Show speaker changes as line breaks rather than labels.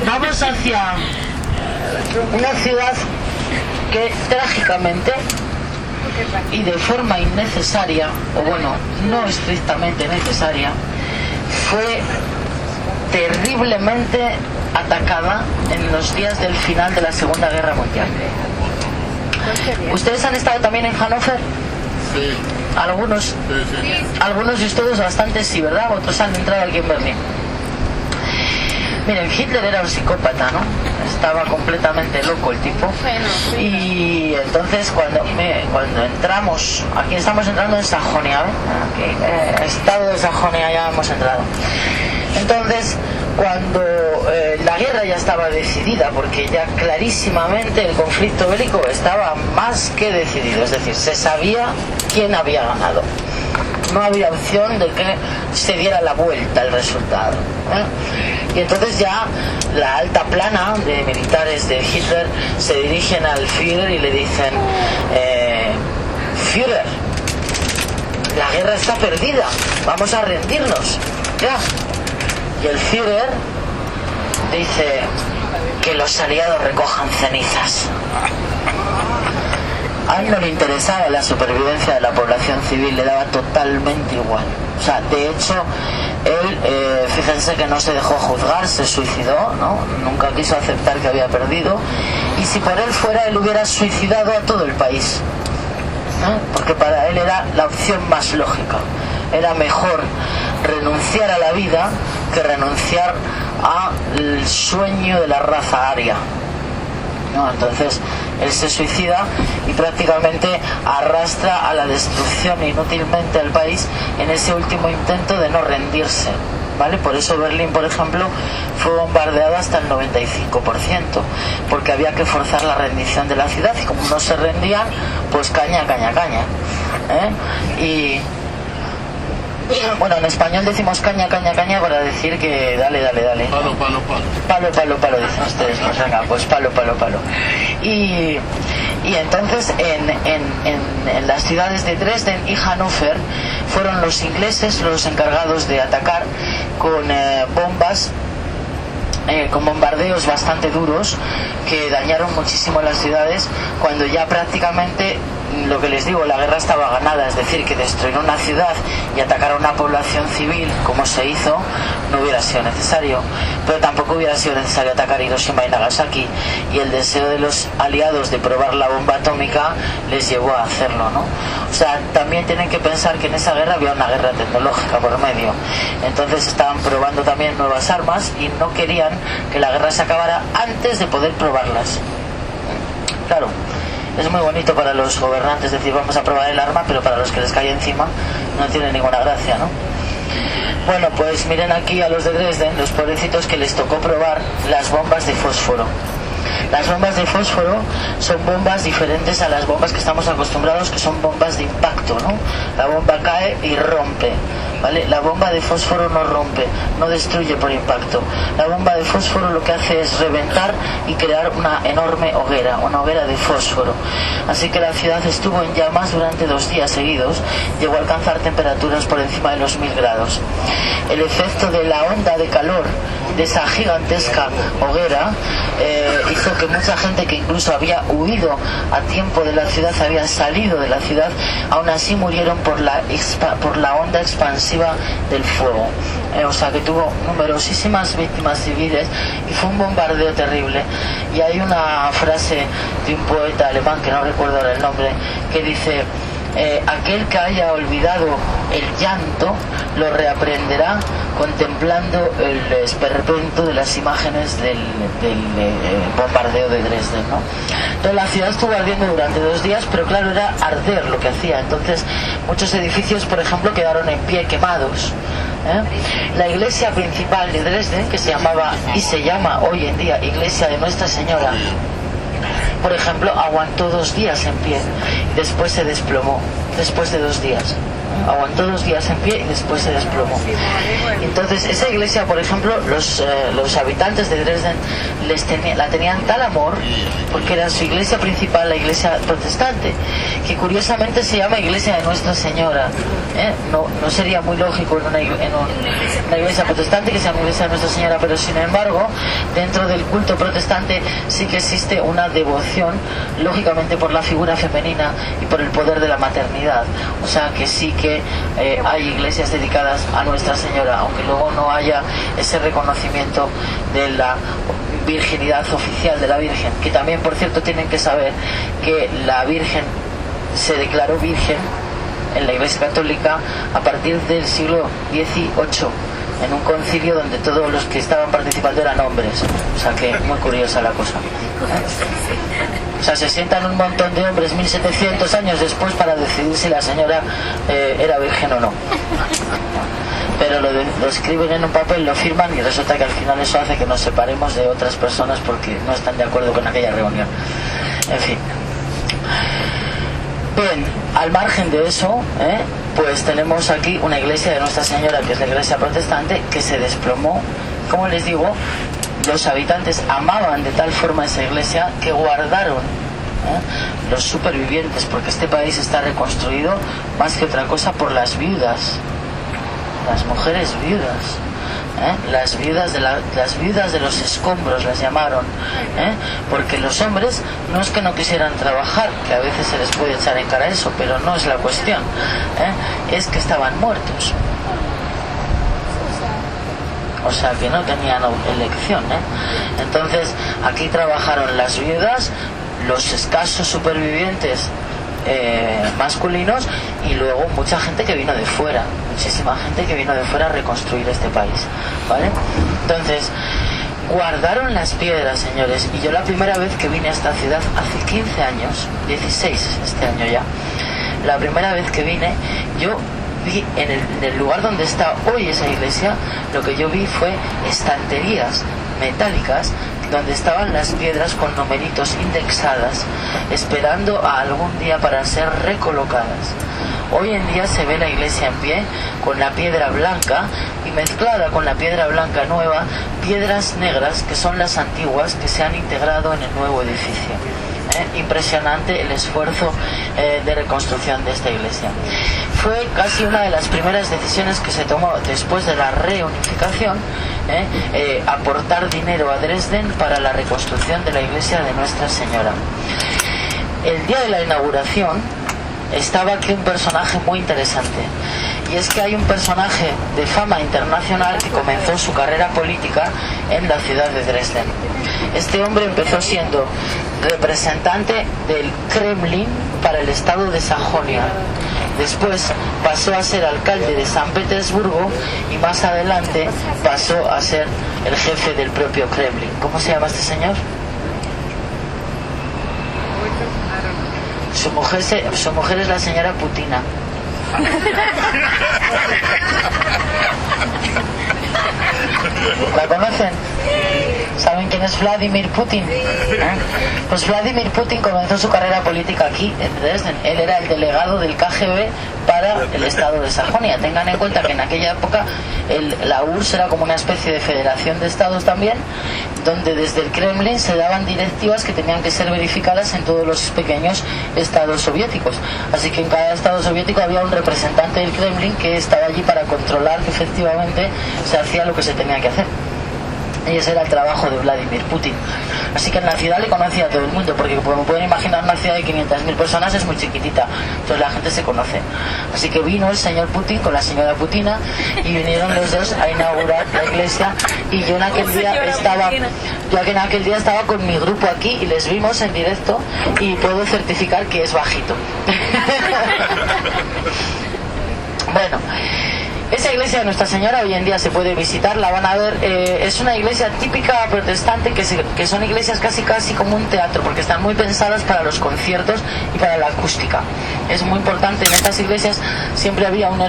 vamos hacia una ciudad que trágicamente y de forma innecesaria, o bueno, no estrictamente necesaria, fue terriblemente atacada en los días del final de la Segunda Guerra Mundial. ¿Ustedes han estado también en Hannover?
Sí.
Algunos.
Sí, sí.
Algunos y ustedes bastantes sí, ¿verdad? Otros han entrado aquí en Berlín. Miren, Hitler era un psicópata, ¿no? Estaba completamente loco el tipo. Y entonces cuando entramos, aquí estamos entrando en Sajonia, ¿eh? Estado de Sajonia ya hemos entrado. Entonces, cuando la guerra ya estaba decidida, porque ya clarísimamente el conflicto bélico estaba más que decidido, es decir, se sabía quién había ganado. No había opción de que se diera la vuelta el resultado, ¿eh? Y entonces ya la alta plana de militares de Hitler se dirigen al Führer y le dicen: Führer, la guerra está perdida, vamos a rendirnos ya. Y el Führer dice: que los aliados recojan cenizas. A él no le interesaba la supervivencia de la población civil, le daba totalmente igual. O sea, de hecho, él, fíjense que no se dejó juzgar, se suicidó, ¿no? Nunca quiso aceptar que había perdido. Y si por él fuera, él hubiera suicidado a todo el país, ¿no? Porque para él era la opción más lógica. Era mejor renunciar a la vida que renunciar al sueño de la raza aria, ¿no? Entonces él se suicida y prácticamente arrastra a la destrucción inútilmente al país en ese último intento de no rendirse, ¿vale? Por eso Berlín, por ejemplo, fue bombardeada hasta el 95%, porque había que forzar la rendición de la ciudad, y como no se rendían, pues caña, ¿eh? Y bueno, en español decimos caña para decir que dale. Palo, dicen ustedes. Pues venga, pues palo. Y entonces en las ciudades de Dresden y Hannover fueron los ingleses los encargados de atacar con bombas, con bombardeos bastante duros que dañaron muchísimo las ciudades, cuando ya prácticamente, lo que les digo, la guerra estaba ganada. Es decir, que destruir una ciudad y atacar a una población civil, como se hizo, no hubiera sido necesario. Pero tampoco hubiera sido necesario atacar Hiroshima y Nagasaki, y el deseo de los aliados de probar la bomba atómica les llevó a hacerlo, ¿no? O sea, también tienen que pensar que en esa guerra había una guerra tecnológica por medio. Entonces estaban probando también nuevas armas y no querían que la guerra se acabara antes de poder probarlas. Claro, es muy bonito para los gobernantes decir vamos a probar el arma, pero para los que les cae encima no tiene ninguna gracia, ¿no? Bueno, pues miren aquí a los de Dresden, los pobrecitos que les tocó probar las bombas de fósforo. Las bombas de fósforo son bombas diferentes a las bombas que estamos acostumbrados, que son bombas de impacto, ¿no? La bomba cae y rompe, ¿vale? La bomba de fósforo no rompe, no destruye por impacto. La bomba de fósforo lo que hace es reventar y crear una enorme hoguera, una hoguera de fósforo. Así que la ciudad estuvo en llamas durante 2 días seguidos, llegó a alcanzar temperaturas por encima de los 1000 grados. El efecto de la onda de calor de esa gigantesca hoguera hizo que mucha gente que incluso había huido a tiempo de la ciudad, había salido de la ciudad, aún así murieron por la onda expansiva del fuego. O sea que tuvo numerosísimas víctimas civiles y fue un bombardeo terrible. Y hay una frase de un poeta alemán, que no recuerdo ahora el nombre, que dice: aquel que haya olvidado el llanto lo reaprenderá contemplando el esperpento de las imágenes del bombardeo de Dresden, ¿no? Entonces la ciudad estuvo ardiendo durante 2 días, pero claro, era arder lo que hacía. Entonces muchos edificios, por ejemplo, quedaron en pie quemados, ¿eh? La iglesia principal de Dresden, que se llamaba y se llama hoy en día Iglesia de Nuestra Señora, por ejemplo, aguantó 2 días en pie y después se desplomó, después de 2 días. Aguantó 2 días en pie y después se desplomó. Entonces esa iglesia, por ejemplo, los habitantes de Dresden la tenían tal amor, porque era su iglesia principal, la iglesia protestante, que curiosamente se llama Iglesia de Nuestra Señora. No sería muy lógico en una iglesia protestante que se llama Iglesia de Nuestra Señora, pero sin embargo dentro del culto protestante sí que existe una devoción, lógicamente por la figura femenina y por el poder de la maternidad. O sea que sí que hay iglesias dedicadas a Nuestra Señora, aunque luego no haya ese reconocimiento de la virginidad oficial de la Virgen, que también, por cierto, tienen que saber que la Virgen se declaró virgen en la Iglesia Católica a partir del siglo XVIII, en un concilio donde todos los que estaban participando eran hombres. O sea que muy curiosa la cosa. O sea, se sientan un montón de hombres 1700 años después para decidir si la señora era virgen o no. Pero lo escriben en un papel, lo firman y resulta que al final eso hace que nos separemos de otras personas porque no están de acuerdo con aquella reunión. En fin. Bien, al margen de eso, pues tenemos aquí una iglesia de Nuestra Señora, que es la iglesia protestante, que se desplomó. Como les digo, los habitantes amaban de tal forma esa iglesia que guardaron los supervivientes, porque este país está reconstruido más que otra cosa por las viudas, las mujeres viudas. Las viudas de los escombros las llamaron, porque los hombres no es que no quisieran trabajar, que a veces se les puede echar en cara eso, pero no es la cuestión, es que estaban muertos, o sea que no tenían elección. Entonces aquí trabajaron las viudas, los escasos supervivientes masculinos, y luego mucha gente que vino de fuera, muchísima gente que vino de fuera a reconstruir este país, ¿vale? Entonces guardaron las piedras, señores, y yo la primera vez que vine a esta ciudad hace 15 años, 16 este año ya, la primera vez que vine, yo vi en el lugar donde está hoy esa iglesia, lo que yo vi fue estanterías metálicas donde estaban las piedras con numeritos indexadas, esperando a algún día para ser recolocadas. Hoy en día se ve la iglesia en pie, con la piedra blanca y mezclada con la piedra blanca nueva, piedras negras que son las antiguas que se han integrado en el nuevo edificio. Impresionante el esfuerzo de reconstrucción de esta iglesia. Fue casi una de las primeras decisiones que se tomó después de la reunificación, aportar dinero a Dresden para la reconstrucción de la iglesia de Nuestra Señora. El día de la inauguración estaba aquí un personaje muy interesante, y es que hay un personaje de fama internacional que comenzó su carrera política en la ciudad de Dresden. Este hombre empezó siendo representante del Kremlin para el estado de Sajonia. Después pasó a ser alcalde de San Petersburgo y más adelante pasó a ser el jefe del propio Kremlin. ¿Cómo se llama este señor? Su mujer es la señora Putina. ¿La conocen? ¿Saben quién es Vladimir Putin? Pues Vladimir Putin comenzó su carrera política aquí en Dresden. Él era el delegado del KGB para el estado de Sajonia. Tengan en cuenta que en aquella época la URSS era como una especie de federación de estados también, donde desde el Kremlin se daban directivas que tenían que ser verificadas en todos los pequeños estados soviéticos. Así que en cada estado soviético había un representante del Kremlin que estaba allí para controlar que efectivamente se hacía lo que se tenía que hacer. Y ese era el trabajo de Vladimir Putin. Así que en la ciudad le conocía a todo el mundo, porque como pueden imaginar, una ciudad de 500.000 personas es muy chiquitita, entonces la gente se conoce. Así que vino el señor Putin con la señora Putina y vinieron los dos a inaugurar la iglesia, y yo en aquel día estaba con mi grupo aquí y les vimos en directo, y puedo certificar que es bajito. Bueno, esa iglesia de Nuestra Señora hoy en día se puede visitar, la van a ver. Es una iglesia típica protestante, que son iglesias casi como un teatro, porque están muy pensadas para los conciertos y para la acústica. Es muy importante, en estas iglesias siempre había un